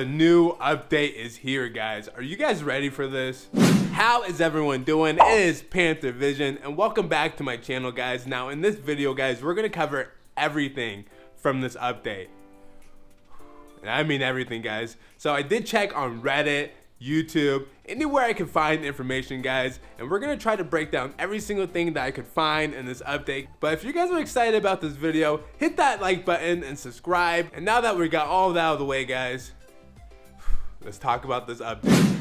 The new update is here, guys. Are you guys ready for this? How is everyone doing? It is Panther Vision, and welcome back to my channel, guys. Now, in this video, guys, we're gonna cover everything from this update. And I mean everything, guys. So I did check on Reddit, YouTube, anywhere I could find information, guys, and we're gonna try to break down every single thing that I could find in this update. But if you guys are excited about this video, hit that like button and subscribe. And now that we got all of that out of the way, guys, let's talk about this update.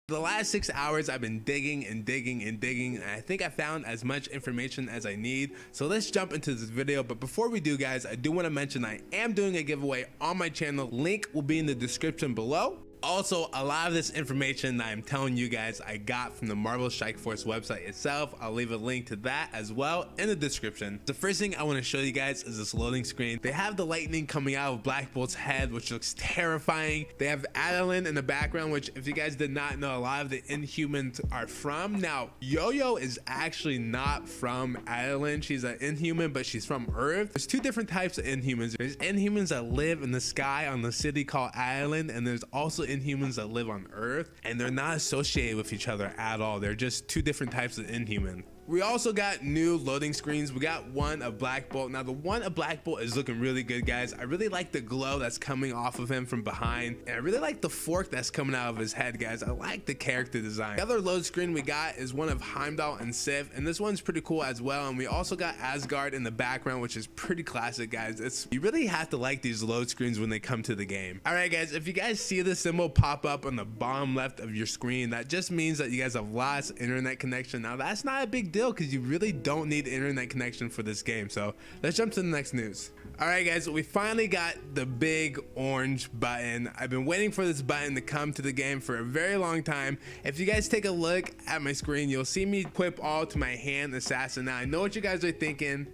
The last 6 hours I've been digging and I think I found as much information as I need. So let's jump into this video. But before we do, guys, I do want to mention I am doing a giveaway on my channel. Link will be in the description below. Also, a lot of this information that I'm telling you guys I got from the Marvel Strike Force website itself. I'll leave a link to that as well in the description. The first thing I want to show you guys is this loading screen. They have the lightning coming out of Black Bolt's head, which looks terrifying. They have Adolin in the background, which, if you guys did not know, a lot of the Inhumans are from. Now, Yoyo is actually not from Adolin. She's an Inhuman, but she's from Earth. There's two different types of Inhumans. There's Inhumans that live in the sky on the city called Adolin, and there's also Inhumans that live on Earth, and they're not associated with each other at all. They're just two different types of Inhuman. We also got new loading screens. We got one of Black Bolt. Now, the one of Black Bolt is looking really good, guys. I really like the glow that's coming off of him from behind, and I really like the fork that's coming out of his head, guys. I like the character design. The other load screen we got is one of Heimdall and Sif, and this one's pretty cool as well. And we also got Asgard in the background, which is pretty classic, guys. You really have to like these load screens when they come to the game. All right, guys, if you guys see the symbol pop up on the bottom left of your screen, that just means that you guys have lost internet connection. Now, that's not a big deal because you really don't need internet connection for this game. So let's jump to the next news. All right, guys, we finally got the big orange button. I've been waiting for this button to come to the game for a very long time. If you guys take a look at my screen, you'll see me equip all to my hand assassin. Now, I know what you guys are thinking.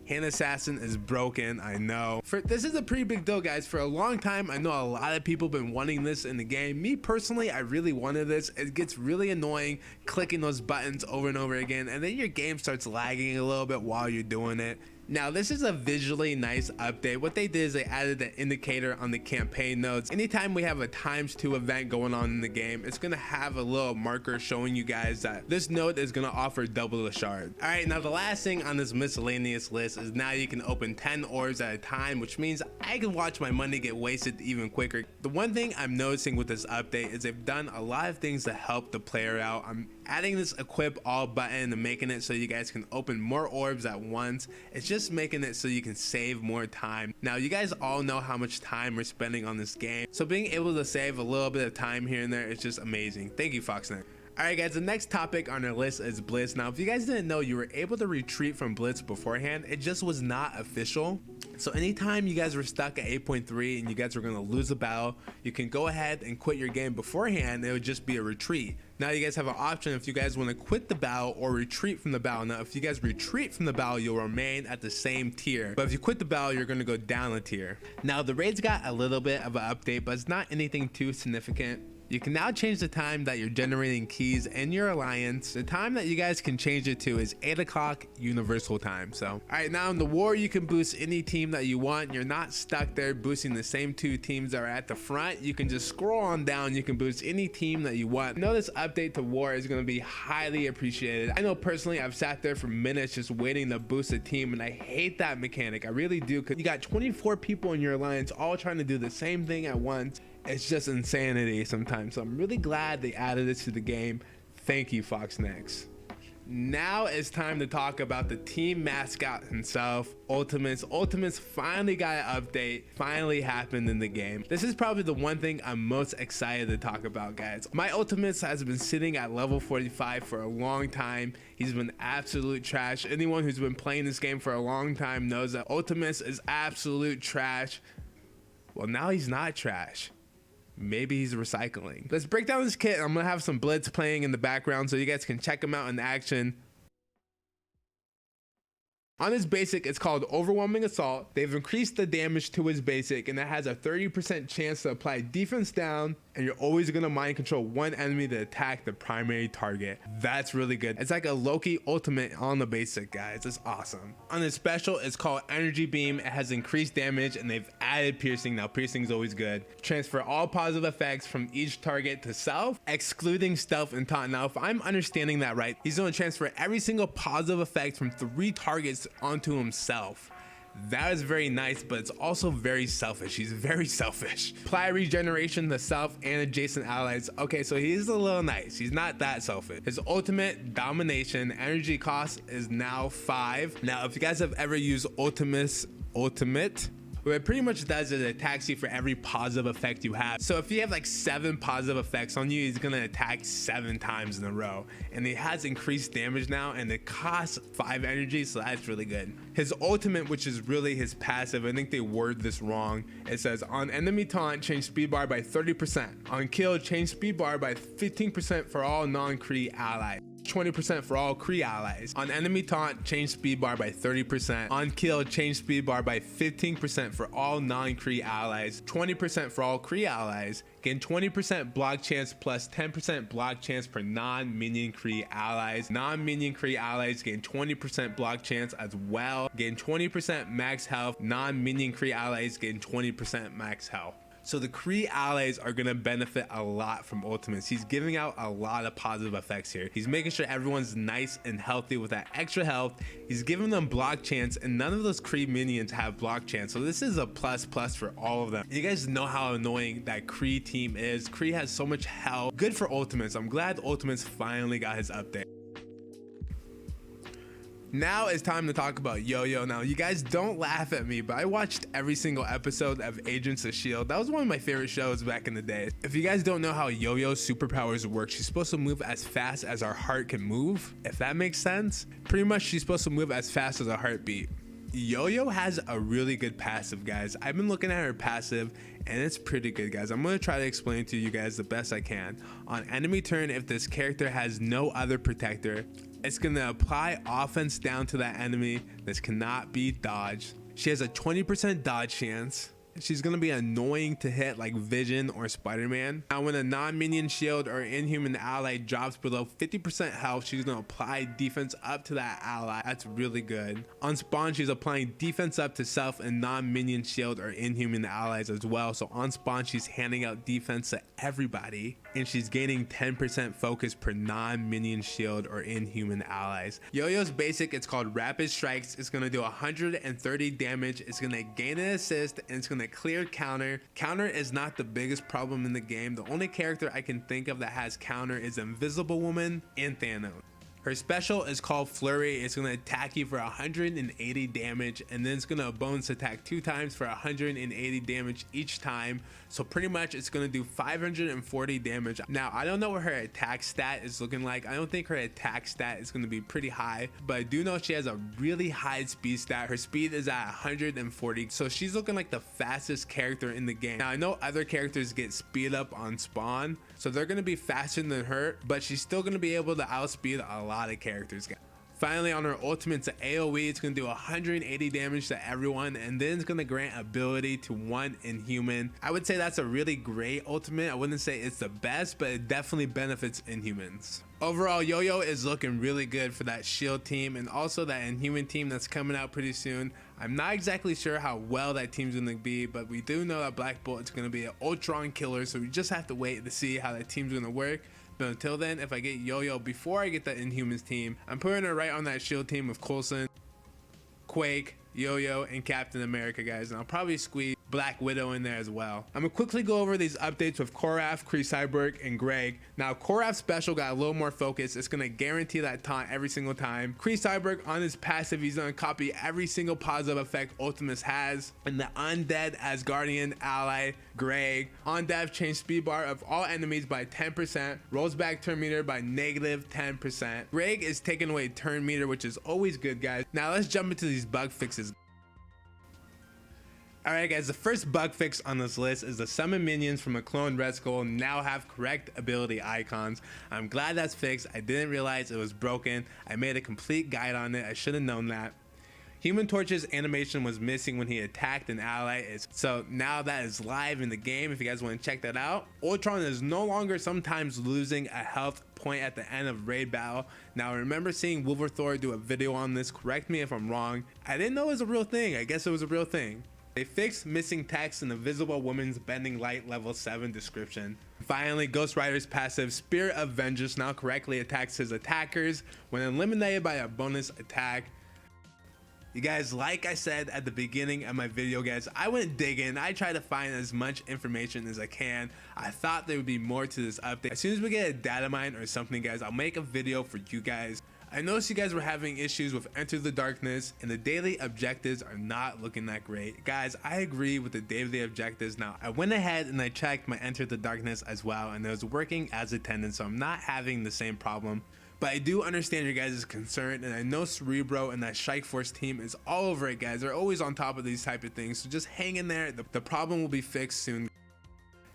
Hand assassin is broken, I know. This is a pretty big deal, guys. For a long time, I know a lot of people have been wanting this in the game. Me personally, I really wanted this. It gets really annoying clicking those buttons over and over again, and then your game starts lagging a little bit while you're doing it. Now, this is a visually nice update. What they did is they added the indicator on the campaign nodes. Anytime we have a ×2 event going on in the game, it's gonna have a little marker showing you guys that this node is gonna offer double the shard. All right, now the last thing on this miscellaneous list is now you can open 10 orbs at a time, which means I can watch my money get wasted even quicker. The one thing I'm noticing with this update is they've done a lot of things to help the player out. I'm adding this equip all button and making it so you guys can open more orbs at once. It's just making it so you can save more time. Now, you guys all know how much time we're spending on this game, so being able to save a little bit of time here and there is just amazing. Thank you, Foxnet. All right, guys, the next topic on our list is Bliss. Now, if you guys didn't know, you were able to retreat from Bliss beforehand. It just was not official. So anytime you guys were stuck at 8.3 and you guys were going to lose a battle, you can go ahead and quit your game beforehand. It would just be a retreat. Now you guys have an option if you guys want to quit the battle or retreat from the battle. Now, if you guys retreat from the battle, you'll remain at the same tier. But if you quit the battle, you're going to go down a tier. Now, the raids got a little bit of an update, but it's not anything too significant. You can now change the time that you're generating keys in your alliance. The time that you guys can change it to is 8 o'clock universal time. So, all right, now in the war, you can boost any team that you want. You're not stuck there boosting the same two teams that are at the front. You can just scroll on down. You can boost any team that you want. I know this update to war is going to be highly appreciated. I know personally, I've sat there for minutes just waiting to boost a team, and I hate that mechanic. I really do, because you got 24 people in your alliance all trying to do the same thing at once. It's just insanity sometimes. So I'm really glad they added it to the game. Thank you, Foxnex. Now it's time to talk about the team mascot himself, Ultimates. Ultimates finally got an update, finally happened in the game. This is probably the one thing I'm most excited to talk about, guys. My Ultimates has been sitting at level 45 for a long time. He's been absolute trash. Anyone who's been playing this game for a long time knows that Ultimates is absolute trash. Well, now he's not trash. Maybe he's recycling. Let's break down this kit. I'm gonna have some Blitz playing in the background so you guys can check him out in action. On his basic, it's called Overwhelming Assault. They've increased the damage to his basic, and it has a 30% chance to apply defense down, and you're always gonna mind control one enemy to attack the primary target. That's really good. It's like a Loki ultimate on the basic, guys. It's awesome. On his special, it's called Energy Beam. It has increased damage, and they've added piercing. Now, piercing is always good. Transfer all positive effects from each target to self, excluding stealth and taunt. Now, if I'm understanding that right, he's gonna transfer every single positive effect from 3 targets onto himself. That is very nice, but it's also very selfish. He's very selfish. Apply regeneration to self and adjacent allies. Okay, so he's a little nice. He's not that selfish. His ultimate, Domination, energy cost is now 5. Now, if you guys have ever used Ultimate, what it pretty much does is it attacks you for every positive effect you have. So if you have like 7 positive effects on you, he's gonna attack 7 times in a row. And he has increased damage now, and it costs 5 energy, so that's really good. His ultimate, which is really his passive, I think they word this wrong. It says, on enemy taunt, change speed bar by 30%. On kill, change speed bar by 15% for all non-Kree allies. 20% for all Kree allies. On enemy taunt, change speed bar by 30%. On kill, change speed bar by 15% for all non-Kree allies. 20% for all Kree allies. Gain 20% block chance plus 10% block chance per non-minion Kree allies. Non-minion Kree allies gain 20% block chance as well. Gain 20% max health. Non-minion Kree allies gain 20% max health. So the Kree allies are gonna benefit a lot from ultimates. He's giving out a lot of positive effects here. He's making sure everyone's nice and healthy with that extra health. He's giving them block chance, and none of those Kree minions have block chance. So this is a plus for all of them. You guys know how annoying that Kree team is. Kree has so much health. Good for ultimates. I'm glad ultimates finally got his update. Now it's time to talk about Yoyo. Now, you guys don't laugh at me, but I watched every single episode of Agents of S.H.I.E.L.D. That was one of my favorite shows back in the day. If you guys don't know how Yoyo's superpowers work, she's supposed to move as fast as our heart can move, if that makes sense. Pretty much she's supposed to move as fast as a heartbeat. Yoyo has a really good passive, guys. I've been looking at her passive, and it's pretty good, guys. I'm going to try to explain to you guys the best I can. On enemy turn, if this character has no other protector, it's going to apply offense down to that enemy. This cannot be dodged. She has a 20% dodge chance. She's going to be annoying to hit like Vision or Spider-Man. Now, when a non-minion shield or inhuman ally drops below 50% health, she's going to apply defense up to that ally. That's really good. On spawn, she's applying defense up to self and non-minion shield or inhuman allies as well. So on spawn, she's handing out defense to everybody, and she's gaining 10% focus per non-minion shield or inhuman allies. Yoyo's basic, it's called Rapid Strikes. It's going to do 130 damage. It's going to gain an assist, and it's going to clear counter. Counter is not the biggest problem in the game. The only character I can think of that has counter is Invisible Woman and Thanos. Her special is called Flurry. It's going to attack you for 180 damage, and then it's going to bonus attack 2 times for 180 damage each time. So pretty much it's going to do 540 damage. Now, I don't know what her attack stat is looking like. I don't think her attack stat is going to be pretty high, but I do know she has a really high speed stat. Her speed is at 140, so she's looking like the fastest character in the game. Now, I know other characters get speed up on spawn, so they're going to be faster than her, but she's still going to be able to outspeed a lot of characters. Finally, on her ultimate, it's an AoE. It's going to do 180 damage to everyone, and then it's going to grant ability to one inhuman. I would say that's a really great ultimate. I wouldn't say it's the best, but it definitely benefits inhumans. Overall, Yoyo is looking really good for that S.H.I.E.L.D. team and also that inhuman team that's coming out pretty soon. I'm not exactly sure how well that team's going to be, but we do know that blackbolt is going to be an Ultron killer, so we just have to wait to see how that team's going to work. But until then, if I get Yoyo before I get the Inhumans team, I'm putting her right on that S.H.I.E.L.D. team with Coulson, Quake, Yoyo, and Captain America, guys. And I'll probably squeeze Black Widow in there as well. I'm gonna quickly go over these updates with Koraf, Kree Cyborg, and Greg. Now, Koraf's special got a little more focus. It's gonna guarantee that taunt every single time. Kree Cyborg, on his passive, he's gonna copy every single positive effect Ultimus has. And the undead Asgardian ally, Greg, on dev, change speed bar of all enemies by 10%, rolls back turn meter by negative 10%. Greg is taking away turn meter, which is always good, guys. Now let's jump into these bug fixes. Alright guys, the first bug fix on this list is the summon minions from a clone Red Skull now have correct ability icons. I'm glad that's fixed. I didn't realize it was broken. I made a complete guide on it. I should have known that. Human Torch's animation was missing when he attacked an ally, so now that is live in the game if you guys want to check that out. Ultron is no longer sometimes losing a health point at the end of raid battle. Now I remember seeing Wolverthor do a video on this, correct me if I'm wrong. I didn't know it was a real thing, I guess it was a real thing. They fixed missing text in the Visible Woman's Bending Light level 7 description. Finally, Ghost Rider's passive Spirit of Vengeance now correctly attacks his attackers when eliminated by a bonus attack. You guys, like I said at the beginning of my video, guys, I went digging. I tried to find as much information as I can. I thought there would be more to this update. As soon as we get a data mine or something, guys, I'll make a video for you guys. I noticed you guys were having issues with Enter the Darkness, and the daily objectives are not looking that great. Guys, I agree with the daily objectives. Now, I went ahead and I checked my Enter the Darkness as well, and it was working as intended, so I'm not having the same problem. But I do understand your guys' concern, and I know Cerebro and that Strike Force team is all over it, guys. They're always on top of these type of things, so just hang in there. The problem will be fixed soon.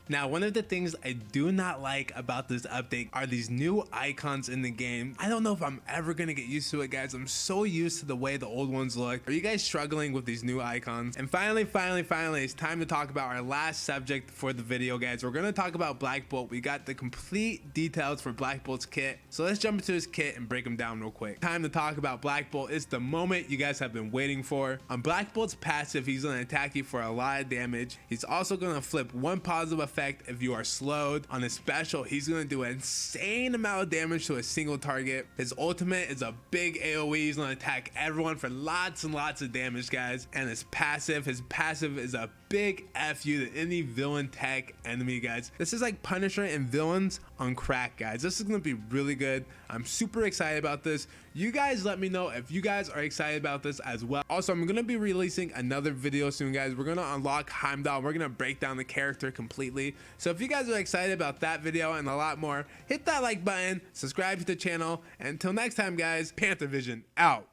Now, one of the things I do not like about this update are these new icons in the game. I don't know if I'm ever gonna get used to it, guys. I'm so used to the way the old ones look. Are you guys struggling with these new icons? And finally, it's time to talk about our last subject for the video, guys. We're gonna talk about Black Bolt. We got the complete details for Black Bolt's kit. So let's jump into his kit and break them down real quick. Time to talk about Black Bolt. It's the moment you guys have been waiting for. On Black Bolt's passive, he's gonna attack you for a lot of damage. He's also gonna flip one positive effect if you are slowed. On his special, he's going to do an insane amount of damage to a single target. His ultimate is a big AoE. He's going to attack everyone for lots and lots of damage, guys. And his passive is a big F you to any villain tech enemy, guys. This is like Punisher and villains on crack, guys. This is going to be really good. I'm super excited about this. You guys let me know if you guys are excited about this as well. Also, I'm going to be releasing another video soon, guys. We're going to unlock Heimdall. We're going to break down the character completely. So if you guys are excited about that video and a lot more, hit that like button, subscribe to the channel, and until next time, guys, Panther Vision out.